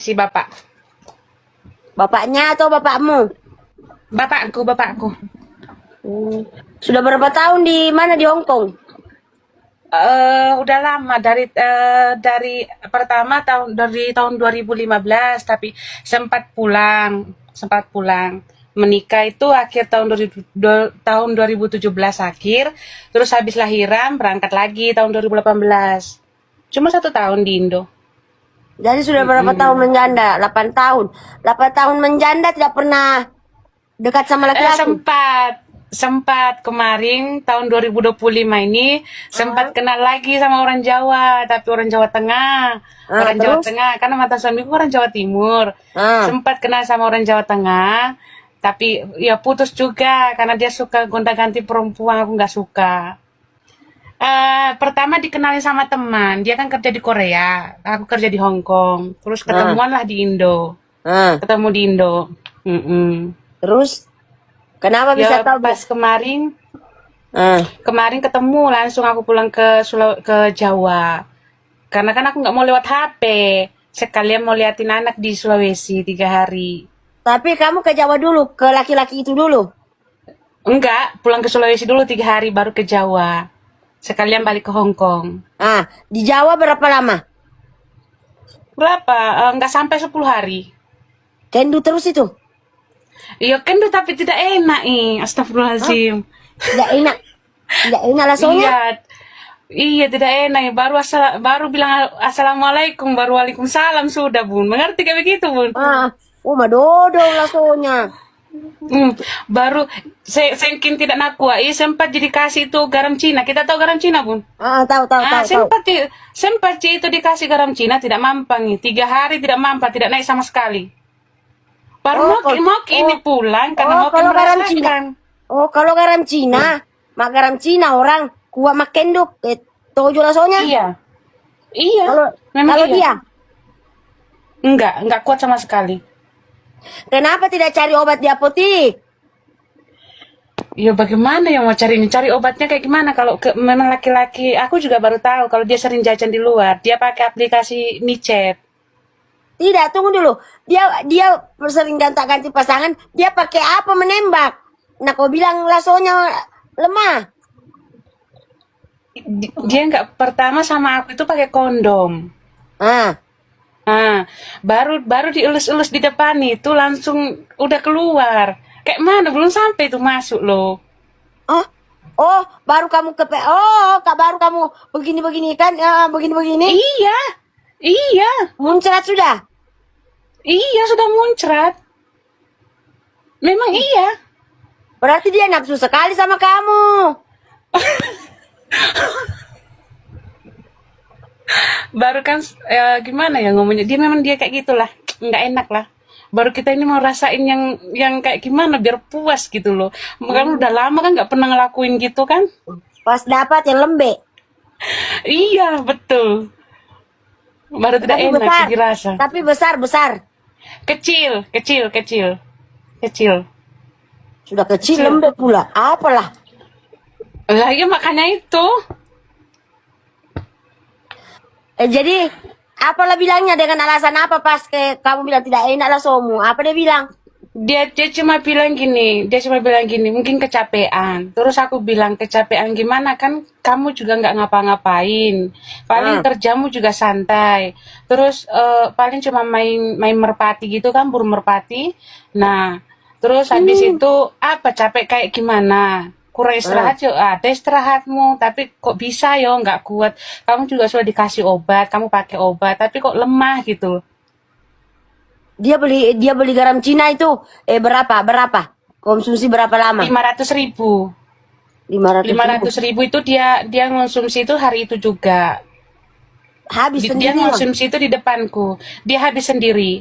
Si bapak. Bapaknya atau bapakmu? Bapakku. Hmm. Sudah berapa tahun di mana di Hong Kong? Udah lama dari pertama dari tahun 2015, tapi sempat pulang. Menikah itu akhir tahun 2017 akhir, terus habis lahiran berangkat lagi tahun 2018. Cuma 1 tahun di Indo. Jadi sudah berapa tahun Mm-mm. menjanda? 8 tahun. 8 tahun menjanda tidak pernah dekat sama laki-laki. Sempat kemarin tahun 2025 ini Ah, sempat kenal lagi sama orang Jawa, tapi orang Jawa Tengah. Orang Jawa terus? Tengah, karena mantan suamiku orang Jawa Timur. Ah, Sempat kenal sama orang Jawa Tengah, tapi ya putus juga karena dia suka gonta-ganti perempuan, aku nggak suka. Pertama dikenalin sama teman, dia kan kerja di Korea, aku kerja di Hong Kong. Terus ah, ketemuan lah di Indo, ah. ketemu di Indo. Mm-mm. Terus kenapa bisa Ya tahu dia? pas kemarin Ah, Kemarin ketemu langsung aku pulang ke Jawa. Karena kan aku nggak mau lewat HP. Sekalian mau liatin anak di Sulawesi 3 hari. tapi kamu ke Jawa dulu, ke laki-laki itu dulu. Enggak, pulang ke Sulawesi dulu 3 hari baru ke Jawa. Sekalian balik ke Hong Kong. Ah, di Jawa berapa lama? Berapa? Nggak sampai 10 hari. Kendu terus itu. Iya kan tuh tapi tidak enak Hah? Astagfirullahaladzim. Tidak enak. Tidak enak lasonya. Iya, iya tidak enak. Baru bilang assalamualaikum, baru waalaikumsalam sudah bun. Mengerti kayak begitu bun? Ah, oh madodo lasonya. Hmm, baru saking tidak nakuai sempat jadi kasih itu garam Cina. Kita tahu garam Cina, Bun? Ah, tahu tahu tahu tahu. Sempat itu dikasih garam Cina tidak mampan nih. 3 hari tidak mampan, tidak naik sama sekali. Baru Oh, mau oh, ini pulang karena oh, mau kalau garam Cina. merasakan. Oh, kalau garam Cina, mak garam Cina orang kuat makan duk, tojo lasonya. Iya, iya, Kalau memang kalau iya. dia, Enggak kuat sama sekali. kenapa tidak cari obat di apotik? Ya bagaimana yang mau cari ini? Cari obatnya kayak gimana? Kalau memang laki-laki, aku juga baru tahu kalau dia sering jajan di luar, dia pakai aplikasi micet. Tidak, tunggu dulu. Dia sering ganti pasangan. Dia pakai apa menembak? Nah, kau bilang lasonya lemah. Dia nggak pertama sama aku itu pakai kondom. Ah, Nah, baru baru dielus-elus di depan itu langsung udah keluar. Kayak mana belum sampai itu masuk loh. oh, oh, baru kamu kak baru kamu begini-begini kan, begini-begini. Iya, iya, Muncrat sudah. iya sudah muncrat. Memang iya. Berarti dia nafsu sekali sama kamu. Baru kan gimana ya ngomongnya? Dia kayak gitulah, nggak enak lah. Baru kita ini mau rasain yang kayak gimana biar puas gitu loh. Kan Hmm. udah lama kan nggak pernah ngelakuin gitu kan? Pas dapat yang lembek. Iya betul. Baru tidak Tapi enak besar. dirasa. Tapi besar. Kecil. Sudah kecil Kecil. lembek pula. Apalah. Lah ya makanya itu. Jadi apalah bilangnya dengan alasan apa pas kamu bilang tidak enak lah somu? Apa dia bilang? Dia cuma bilang gini, mungkin kecapean. Terus aku bilang kecapean gimana kan kamu juga nggak ngapa-ngapain. Paling Ah, kerjamu juga santai. Terus paling cuma main merpati gitu kan, burung merpati. Nah, terus habis hmm, itu apa capek kayak gimana? Kurang ah. istirahat yuk, ada istirahatmu. Tapi kok bisa yo nggak kuat. Kamu juga sudah dikasih obat, kamu pakai obat, tapi kok lemah gitu. Dia beli garam Cina itu berapa? Konsumsi berapa lama? 500.000. 500 ribu. 500.000 itu dia ngonsumsi itu hari itu juga. Habis Dia sendirian. ngonsumsi itu di depanku. Dia habis sendiri.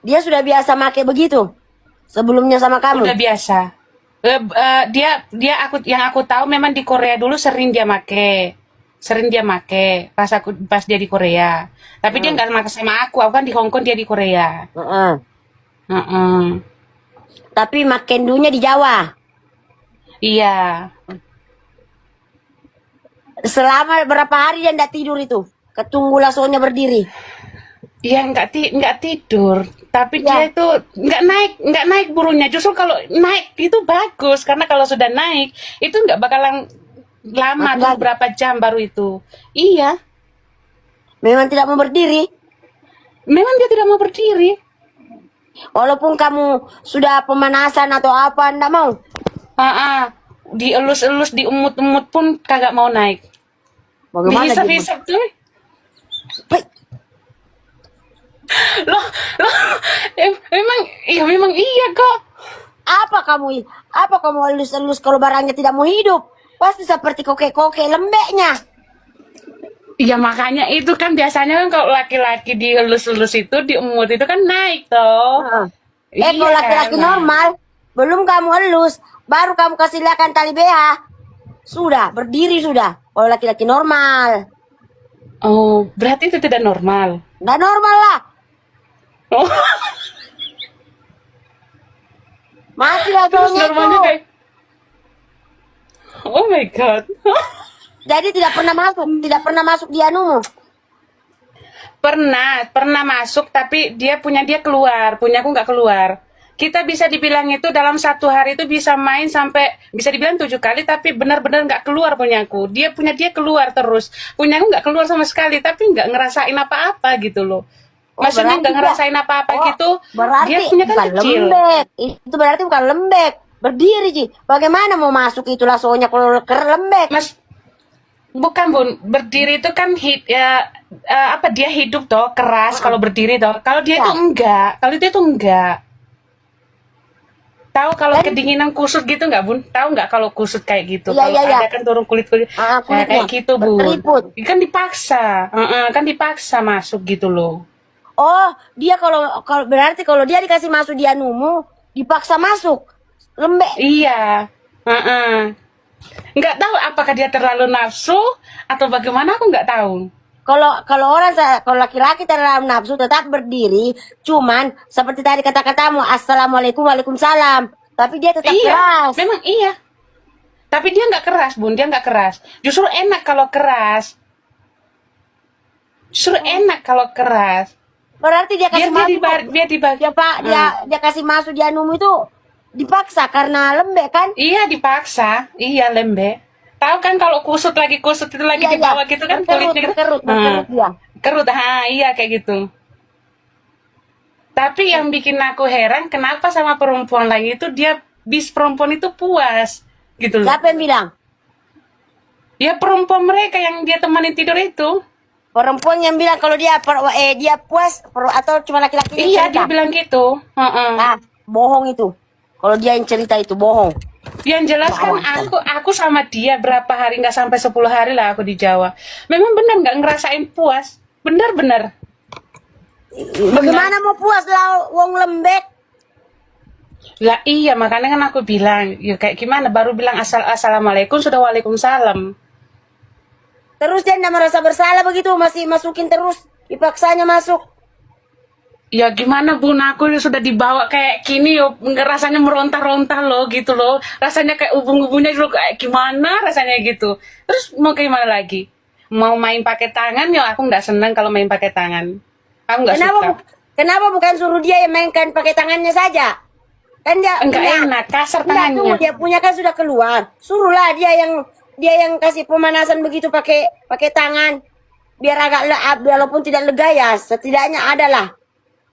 Dia sudah biasa make begitu. Sebelumnya sama Udah kamu. biasa. Dia yang aku tahu memang di Korea dulu sering dia make. Sering dia make pas dia di Korea. Tapi dia Hmm. nggak make sama aku. Aku kan di Hong Kong, dia di Korea. Heeh. Heeh. Tapi makendunya di Jawa. Iya. Selama berapa hari dia tidak tidur itu? Ketunggu lasonya berdiri. Ya nggak tidur, tapi dia Ya, itu nggak naik burunya. Justru kalau naik itu bagus karena kalau sudah naik itu nggak bakalan lama, mati tunggu lagi. berapa jam baru itu. Iya, Memang tidak mau berdiri. memang dia tidak mau berdiri. Walaupun kamu sudah pemanasan atau apa, enggak mau. Ah, ah. Dielus-elus, diumut-umut pun kagak mau naik. Bagaimana dia? Dihisap-hisap tuh. Hei, Loh, loh, memang, iya memang iya kok. apa kamu elus-elus kalau barangnya tidak mau hidup? Pasti seperti koke-koke lembeknya. Iya makanya itu kan biasanya kan kalau laki-laki dielus-elus itu, diumut itu kan naik toh. Heeh. Iya Kalau kan, laki-laki nah. normal, belum kamu elus, baru kamu kasih lihatkan tali BH. Sudah, berdiri sudah. Kalau laki-laki normal. Oh, berarti itu tidak normal. Nggak normal lah. Oh, Mati lah terus soalnya itu. normalnya kayak, oh my god. Jadi tidak pernah masuk di anumu. Pernah masuk tapi dia keluar, punyaku nggak keluar. Kita bisa dibilang itu dalam satu hari itu bisa main sampai bisa dibilang 7 kali tapi benar-benar nggak keluar punyaku. Dia keluar terus. Punyaku nggak keluar sama sekali tapi nggak ngerasain apa-apa gitu loh. Oh, Maksudnya berarti nggak dia. ngerasain apa-apa Oh, gitu. Dia berarti punya kan bukan kecil. lembek. Itu berarti bukan lembek. Berdiri, Ji. Bagaimana mau masuk itu lasonya kalau lembek? Mas, bukan bun, berdiri itu kan apa dia hidup toh keras kalau berdiri toh. Kalau dia itu Ya. enggak, kalau dia itu enggak. Tahu kalau Dan kedinginan kusut gitu nggak bun? Tahu nggak kalau kusut kayak gitu? iya, Kalau iya, iya. ada kan turun kulit-kulit, nah, Kulitnya kayak gitu bun. berkeriput. Kan dipaksa, kan dipaksa masuk gitu loh. Oh, dia kalau berarti kalau dia dikasih masuk dia numu, dipaksa masuk. Lembek. Iya, nggak tahu apakah dia terlalu nafsu atau bagaimana aku nggak tahu. Kalau kalau laki-laki terlalu nafsu tetap berdiri, cuman seperti tadi kata-katamu, assalamualaikum waalaikumsalam. Tapi dia tetap Iya, keras. memang iya. Tapi dia nggak keras bun, dia nggak keras. Justru enak kalau keras. Justru enak kalau keras. Berarti dia Biar kasih masuk. dia Pak, dia kasih masuk dia numu itu dipaksa karena lembek kan? iya dipaksa, iya lembek. Tahu kan kalau kusut itu lagi Iya, di iya. bawah gitu kan kulitnya gitu. Berkerut dia. Kerut, iya kayak gitu. Tapi yang bikin aku heran kenapa sama perempuan lain itu dia perempuan itu puas gitu loh. Siapa yang bilang? Ya perempuan mereka yang dia temani tidur itu. Perempuan yang bilang kalau dia puas atau cuma laki-laki yang Iya cerita? dia bilang gitu. Ah, bohong itu. Kalau dia yang cerita itu bohong. Yang jelas kan aku sama dia berapa hari nggak sampai 10 hari lah aku di Jawa. Memang benar nggak ngerasain puas. Benar-benar. Bagaimana mau puas lah wong lembek? Lah iya makanya kan aku bilang ya kayak gimana baru bilang assalamualaikum sudah waalaikumsalam. Terus dia tidak merasa bersalah begitu, masih masukin terus, dipaksanya masuk. Ya gimana bun aku sudah dibawa kayak gini yo rasanya meronta-ronta loh gitu loh. Rasanya kayak ubun-ubunnya dulu kayak gimana rasanya gitu. Terus mau gimana lagi? Mau main pakai tangan ya aku nggak senang kalau main pakai tangan. Aku nggak suka. Kenapa bukan suruh dia yang mainkan pakai tangannya saja? Kan dia Enggak punya, enak, kasar enggak, tunggu, tangannya. dia punya kan sudah keluar. Suruhlah dia yang kasih pemanasan begitu pakai tangan. Biar agak walaupun tidak lega ya, setidaknya adalah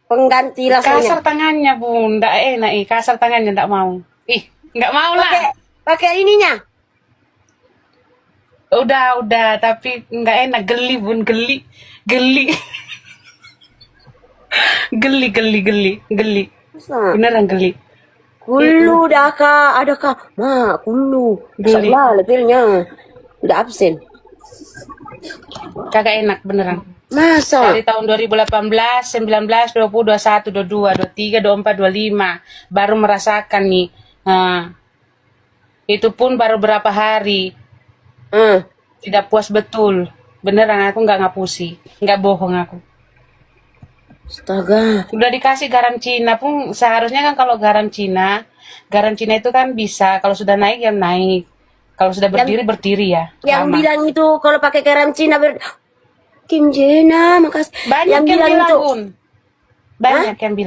pengganti Kasar rasanya. tangannya bun, nggak enak kasar tangannya nggak mau. Ih, nggak mau lah. Pakai ininya. Udah, tapi nggak enak geli bun, geli. Geli. Masa? Beneran geli. Kulu daka, adakah? Ma, kulu. Geli. Salah levelnya. Udah absen. Kagak enak beneran. Masa? Dari tahun 2018, 19, 20, 21, 22, 23, 24, 25 baru merasakan nih. Nah, itu pun baru berapa hari. Tidak puas betul. Beneran aku nggak ngapusi, nggak bohong aku. Astaga. Udah dikasih garam Cina pun seharusnya kan kalau garam Cina itu kan bisa kalau sudah naik ya naik. Kalau sudah berdiri ya. Yang lama. bilang itu kalau pakai garam Cina Kim Jena, makasih. Banyak Yang yang bilang bilang, itu, Bun. Banyak yang bilang.